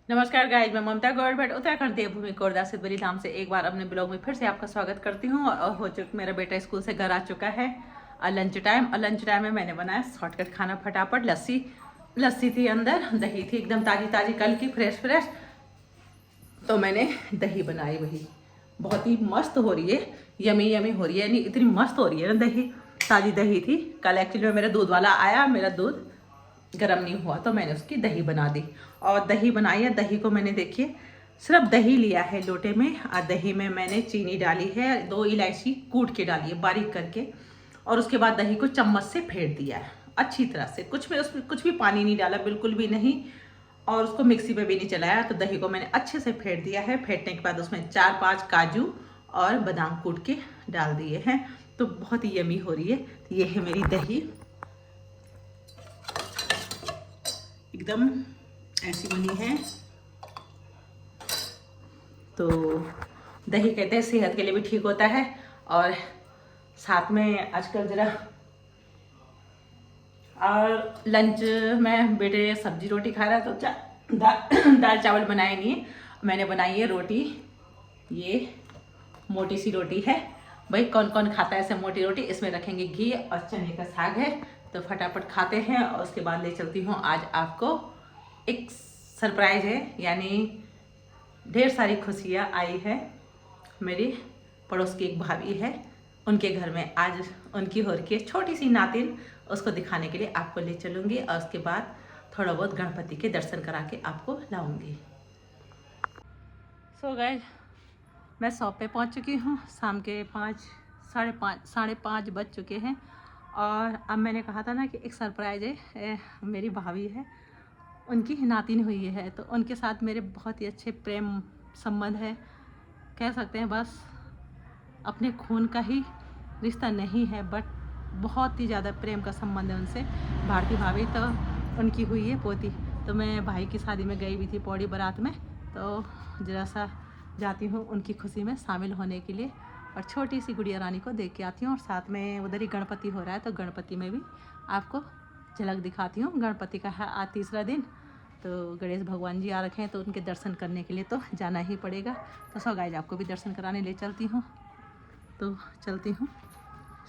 नमस्कार गाइज, मैं ममता गौड़ भट्ट उत्तराखंड देवभूमि कोरदा सिद्धबली धाम से एक बार अपने ब्लॉग में फिर से आपका स्वागत करती हूँ। और हो चुका मेरा बेटा स्कूल से घर आ चुका है और लंच टाइम में मैंने बनाया शॉर्टकट खाना फटाफट। लस्सी थी, अंदर दही थी एकदम ताज़ी ताज़ी कल की फ्रेश। तो मैंने दही बनाई, वही बहुत ही मस्त हो रही है, यमी हो रही है, यानी इतनी मस्त हो रही है ना दही। ताज़ी दही थी। कल एक्चुअली में मेरा दूध वाला आया, मेरा दूध गर्म नहीं हुआ तो मैंने उसकी दही बना दी। और दही बनाई है, दही को मैंने देखिए सिर्फ दही लिया है लोटे में, और दही में मैंने चीनी डाली है, 2 इलायची कूट के डाली है बारीक करके, और उसके बाद दही को चम्मच से फेंट दिया है अच्छी तरह से। उसमें कुछ भी पानी नहीं डाला, बिल्कुल भी नहीं, और उसको मिक्सी पे भी नहीं चलाया। तो दही को मैंने अच्छे से फेंट दिया है। फेंटने के बाद उसमें 4-5 काजू और बादाम कूट के डाल दिए हैं। तो बहुत ही यमी हो रही है। तो ये है मेरी दही, एकदम ऐसी बनी है। तो दही कहते हैं सेहत के लिए भी ठीक होता है। और साथ में आजकल ज़रा और लंच में बेटे सब्जी रोटी खा रहा है, तो दाल चावल बनाए नहीं, मैंने बनाई है रोटी। ये मोटी सी रोटी है, भाई कौन कौन खाता है ऐसे मोटी रोटी। इसमें रखेंगे घी और चने का साग है, तो फटाफट खाते हैं। और उसके बाद ले चलती हूँ, आज आपको एक सरप्राइज है, यानी ढेर सारी खुशियाँ आई है। मेरी पड़ोस की एक भाभी है, उनके घर में आज उनकी हो रही है छोटी सी नातिन, उसको दिखाने के लिए आपको ले चलूँगी। और उसके बाद थोड़ा बहुत गणपति के दर्शन करा के आपको लाऊंगी। सो गाइस, मैं शॉप पे पहुंच चुकी हूँ। शाम के 5, साढ़े 5 बज चुके हैं। और अब मैंने कहा था ना कि एक सरप्राइज है, मेरी भाभी है, उनकी नातिन हुई है, तो उनके साथ मेरे बहुत ही अच्छे प्रेम संबंध है, कह सकते हैं। बस अपने खून का ही रिश्ता नहीं है, बट बहुत ही ज़्यादा प्रेम का संबंध है उनसे। भारती भाभी तो उनकी हुई है पोती। तो मैं भाई की शादी में गई हुई थी पौड़ी बारात में, तो ज़रा सा जाती हूँ उनकी खुशी में शामिल होने के लिए, और छोटी सी गुड़िया रानी को देख के आती हूँ। और साथ में उधर ही गणपति हो रहा है, तो गणपति में भी आपको झलक दिखाती हूँ। गणपति का है आज तीसरा दिन, तो गणेश भगवान जी आ रखे हैं, तो उनके दर्शन करने के लिए तो जाना ही पड़ेगा। तो सो गाइस, आपको भी दर्शन कराने ले चलती हूँ। तो चलती हूँ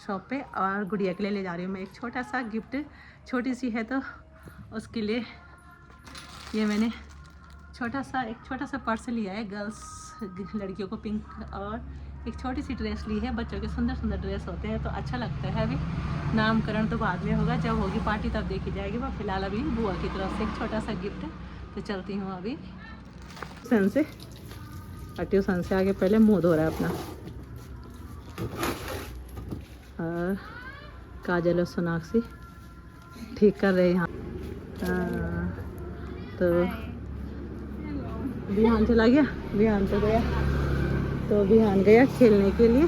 शॉप पे, और गुड़िया के लिए ले जा रही हूँ मैं एक छोटा सा गिफ्ट। छोटी सी है तो उसके लिए ये मैंने एक छोटा सा पर्स लिया है, गर्ल्स लड़कियों को पिंक, और एक छोटी सी ड्रेस ली है। बच्चों के सुंदर सुंदर ड्रेस होते हैं तो अच्छा लगता है। अभी नामकरण तो बाद में होगा, जब होगी पार्टी तब देखी जाएगी। वह फिलहाल अभी बुआ की तरफ से एक छोटा सा गिफ्ट है। तो चलती हूँ अभी ट्यूशन से आगे पहले मुँह धो रहा है अपना, और काजल और सोनाक्षी ठीक कर रहे हैं यहाँ। तो बिहान चला गया, बिहान गया खेलने के लिए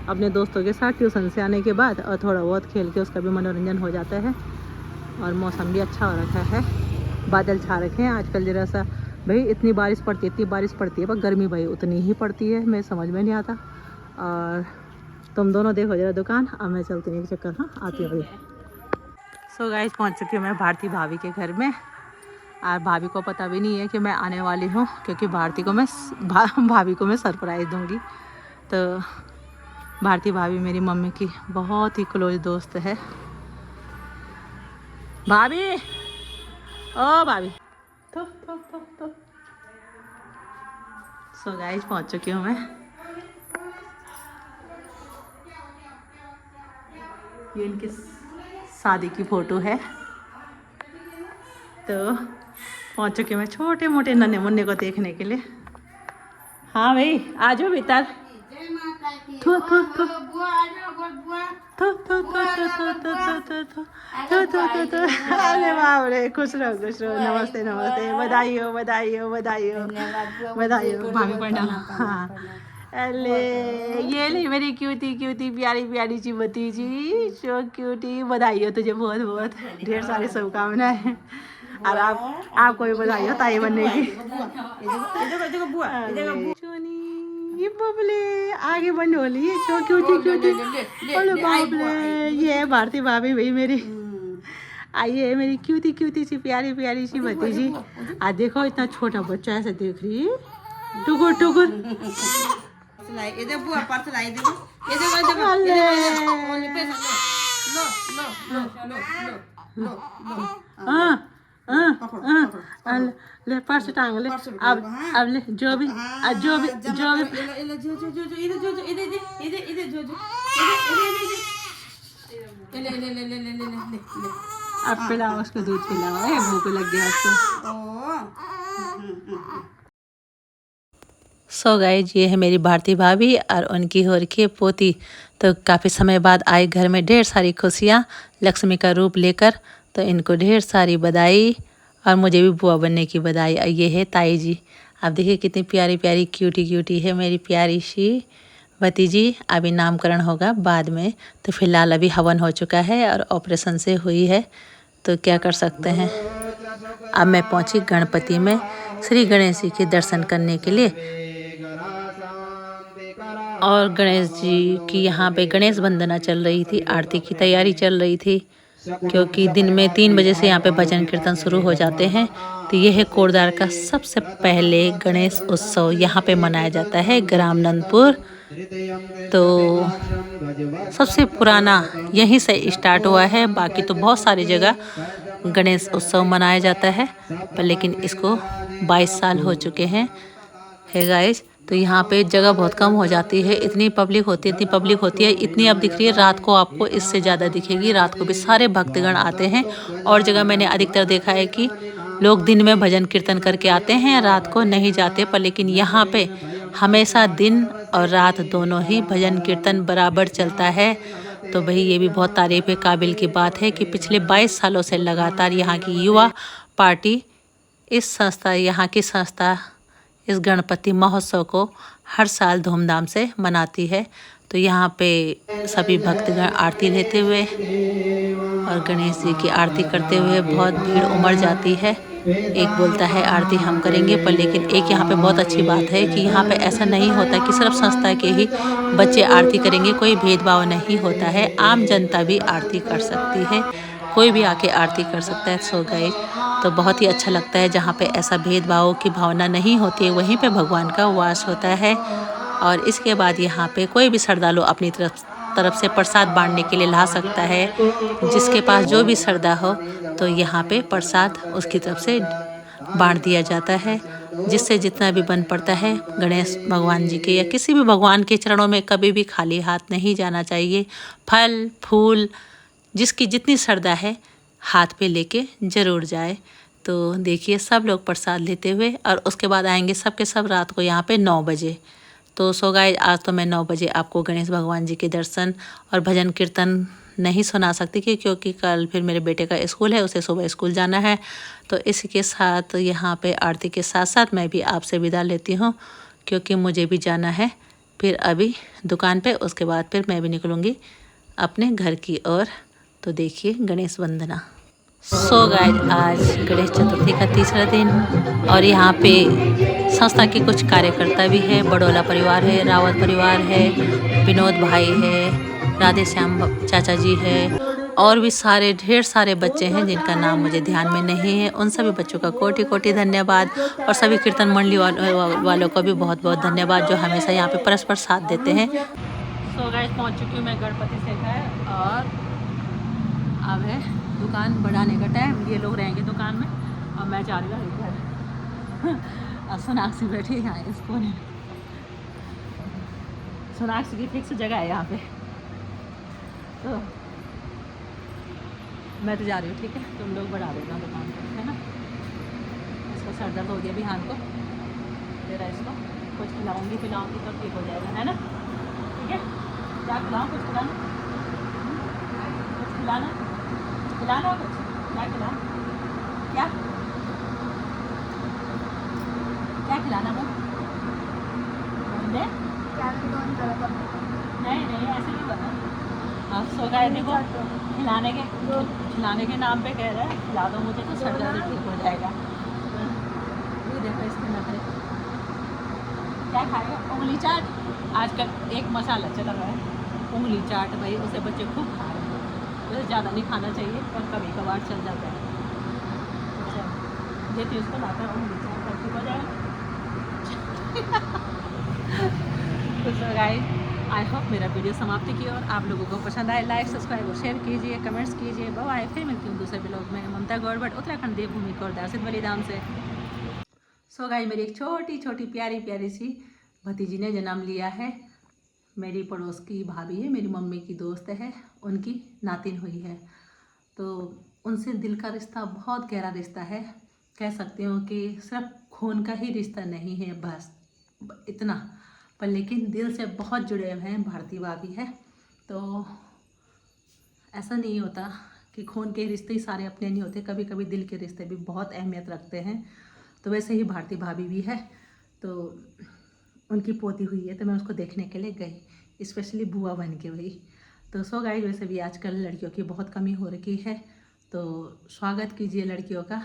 अपने दोस्तों के साथ ट्यूशन से आने के बाद, और थोड़ा बहुत खेल के उसका भी मनोरंजन हो जाता है। और मौसम भी अच्छा हो रखा है, बादल छा रखे हैं आजकल। जरा सा भाई इतनी बारिश पड़ती है, पर गर्मी भाई उतनी ही पड़ती है, मैं समझ में नहीं आता। और तुम दोनों देखो जरा दुकान, अब मैं चलती हूँ एक चक्कर। हाँ, आती हूँ। सो गाइस, पहुँच चुकी हूँ मैं भारती भाभी के घर में, और भाभी को पता भी नहीं है कि मैं आने वाली हूँ, क्योंकि भाभी को मैं सरप्राइज़ दूँगी। तो भारती भाभी मेरी मम्मी की बहुत ही क्लोज दोस्त है। भाभी, ओ भाभी, तो सो गाइस, पहुँच चुकी हूँ मैं। ये इनकी शादी की फ़ोटो है। तो पहुँच चुके मैं छोटे मोटे नन्हे मुन्ने को देखने के लिए। हाँ भाई, आ जाओ भीतर। थू थू थू अरे बाप रे, खुश रहो। नमस्ते, बधाई हो। भाभी पर डाला। हाँ, अरे ये ले मेरी क्यूटी प्यारी सी भतीजी, सो क्यूटी। बधाई हो तुझे बहुत बहुत, ढेर सारी शुभकामनाएं। और आपको भी बधाई हो ताई बनने की। ये बबले आगे बंद हो ली, क्यूटी। अरे बाप रे, ये है भारती भाभी भाई मेरी। आइए मेरी क्यूटी क्यूटी सी प्यारी प्यारी सी भतीजी। आज देखो इतना छोटा बच्चा ऐसे देख रही है, टुकुर टुकुर। ले पर्स टांग ले। अब ले जो भी अब पिलाओ उसको, दूध पिलाओ, भूख लग गया उसको। सो गाइस, ये है मेरी भारती भाभी और उनकी हो रखी है पोती। तो काफ़ी समय बाद आई घर में ढेर सारी खुशियाँ लक्ष्मी का रूप लेकर। तो इनको ढेर सारी बधाई और मुझे भी बुआ बनने की बधाई। और ये है ताई जी। आप देखिए कितनी प्यारी प्यारी क्यूटी क्यूटी है मेरी प्यारी सी भतीजी। अभी नामकरण होगा बाद में। तो फिलहाल अभी हवन हो चुका है और ऑपरेशन से हुई है, तो क्या कर सकते हैं। अब मैं पहुंची गणपति में श्री गणेश जी के दर्शन करने के लिए। और गणेश जी की यहाँ पे गणेश वंदना चल रही थी, आरती की तैयारी चल रही थी, क्योंकि दिन में 3 बजे से यहाँ पे भजन कीर्तन शुरू हो जाते हैं। तो ये है कोटद्वार का सबसे पहले गणेश उत्सव यहाँ पे मनाया जाता है, ग्राम नंदपुर। तो सबसे पुराना यहीं से स्टार्ट हुआ है। बाकी तो बहुत सारी जगह गणेश उत्सव मनाया जाता है, पर लेकिन इसको 22 साल हो चुके हैं है गाइस। तो यहाँ पे जगह बहुत कम हो जाती है, इतनी पब्लिक होती है, इतनी अब दिख रही है। रात को आपको इससे ज़्यादा दिखेगी, रात को भी सारे भक्तगण आते हैं। और जगह मैंने अधिकतर देखा है कि लोग दिन में भजन कीर्तन करके आते हैं, रात को नहीं जाते। पर लेकिन यहाँ पे हमेशा दिन और रात दोनों ही भजन कीर्तन बराबर चलता है। तो भाई ये भी बहुत तारीफ़ के काबिल की बात है कि पिछले 22 सालों से लगातार यहाँ की युवा पार्टी यहाँ की संस्था इस गणपति महोत्सव को हर साल धूमधाम से मनाती है। तो यहाँ पे सभी भक्तगण आरती लेते हुए और गणेश जी की आरती करते हुए बहुत भीड़ उमड़ जाती है। एक बोलता है आरती हम करेंगे, पर लेकिन एक यहाँ पे बहुत अच्छी बात है कि यहाँ पे ऐसा नहीं होता कि सिर्फ संस्था के ही बच्चे आरती करेंगे, कोई भेदभाव नहीं होता है। आम जनता भी आरती कर सकती है, कोई भी आके आरती कर सकता है। सो गाइस, तो बहुत ही अच्छा लगता है जहाँ पे ऐसा भेदभाव की भावना नहीं होती है, वहीं पे भगवान का वास होता है। और इसके बाद यहाँ पे कोई भी श्रद्धालु अपनी तरफ से प्रसाद बांटने के लिए ला सकता है। जिसके पास जो भी श्रद्धा हो तो यहाँ पे प्रसाद उसकी तरफ से बांट दिया जाता है, जिससे जितना भी बन पड़ता है। गणेश भगवान जी के या किसी भी भगवान के चरणों में कभी भी खाली हाथ नहीं जाना चाहिए। फल फूल जिसकी जितनी श्रद्धा है हाथ पे लेके ज़रूर जाए। तो देखिए सब लोग प्रसाद लेते हुए और उसके बाद आएंगे सबके सब रात को यहाँ पे 9 बजे। तो सो गाइस, आज तो मैं 9 बजे आपको गणेश भगवान जी के दर्शन और भजन कीर्तन नहीं सुना सकती क्योंकि कल फिर मेरे बेटे का स्कूल है, उसे सुबह स्कूल जाना है। तो इसी के साथ यहाँ पे आरती के साथ साथ मैं भी आपसे विदा लेती हूँ, क्योंकि मुझे भी जाना है फिर अभी दुकान पे। उसके बाद फिर मैं भी निकलूँगी अपने घर की ओर। तो देखिए गणेश वंदना। सो गाइस, आज गणेश चतुर्थी का तीसरा दिन और यहाँ पे संस्था के कुछ कार्यकर्ता भी है, बड़ोला परिवार है, रावत परिवार है, विनोद भाई है, राधे श्याम चाचा जी है, और भी ढेर सारे बच्चे हैं जिनका नाम मुझे ध्यान में नहीं है। उन सभी बच्चों का कोटि कोटि धन्यवाद। और सभी कीर्तन मंडली वालों को भी बहुत बहुत धन्यवाद, जो हमेशा यहाँ पे परस्पर साथ देते हैं। सो गाइस, पहुँच चुकी हूँ मैं गणपति से घर, और अब है दुकान बढ़ाने का टाइम। ये लोग रहेंगे दुकान में और मैं जा रही हूँ घर। और सोनाक्षी बैठी है यहाँ इस कोने में। सोनाक्षी की फिक्स जगह है यहाँ पे, तो मैं तो जा रही हूँ। ठीक है, तुम लोग बढ़ा देना दुकान को, है ना। इसको सर दर्द हो गया बिहान को, तेरा इसको कुछ खिलाऊँगी तो ठीक हो जाएगा, है ना। ठीक है, क्या खिलाऊँ, कुछ खिलाना, कुछ खिलाना कुछ, क्या खिलाऊँ, क्या खिलाना वो नहीं ऐसे नहीं बना। आप सो गए, देखो खिलाने के नाम पे कह रहे हैं खिला दो मुझे तो सर दर्द ठीक हो जाएगा। ये देखो इसके नखरे, क्या खाएगा, उंगली चाट। आजकल एक मसाला चला रहा है उंगली चाट, भाई उसे बच्चे खूब खा रहे हैं। वैसे ज़्यादा नहीं खाना चाहिए पर कभी कभार चल जाता है। अच्छा देती उसको लाकर और हो जाए। तो गाइस आई होप मेरा वीडियो समाप्ति की और आप लोगों को पसंद आए। लाइक सब्सक्राइब और शेयर कीजिए, कमेंट्स कीजिए। बाय। फिर मिलती हूँ दूसरे ब्लॉग में ममता गौरबट उत्तराखंड देवभूमि और दासित बलिदान से। सो गाइस मेरी एक छोटी छोटी प्यारी प्यारी सी भतीजी ने जन्म लिया है। मेरी पड़ोस की भाभी है, मेरी मम्मी की दोस्त है, उनकी नातिन हुई है। तो उनसे दिल का रिश्ता बहुत गहरा रिश्ता है। कह सकती हूँ कि सिर्फ खून का ही रिश्ता नहीं है बस इतना, पर लेकिन दिल से बहुत जुड़े हुए हैं। भारती भाभी है तो ऐसा नहीं होता कि खून के रिश्ते ही सारे अपने नहीं होते, कभी कभी दिल के रिश्ते भी बहुत अहमियत रखते हैं। तो वैसे ही भारती भाभी भी है। तो उनकी पोती हुई है तो मैं उसको देखने के लिए गई, स्पेशली बुआ बन के हुई। तो सो गाइस वैसे भी आजकल लड़कियों की बहुत कमी हो रखी है, तो स्वागत कीजिए लड़कियों का।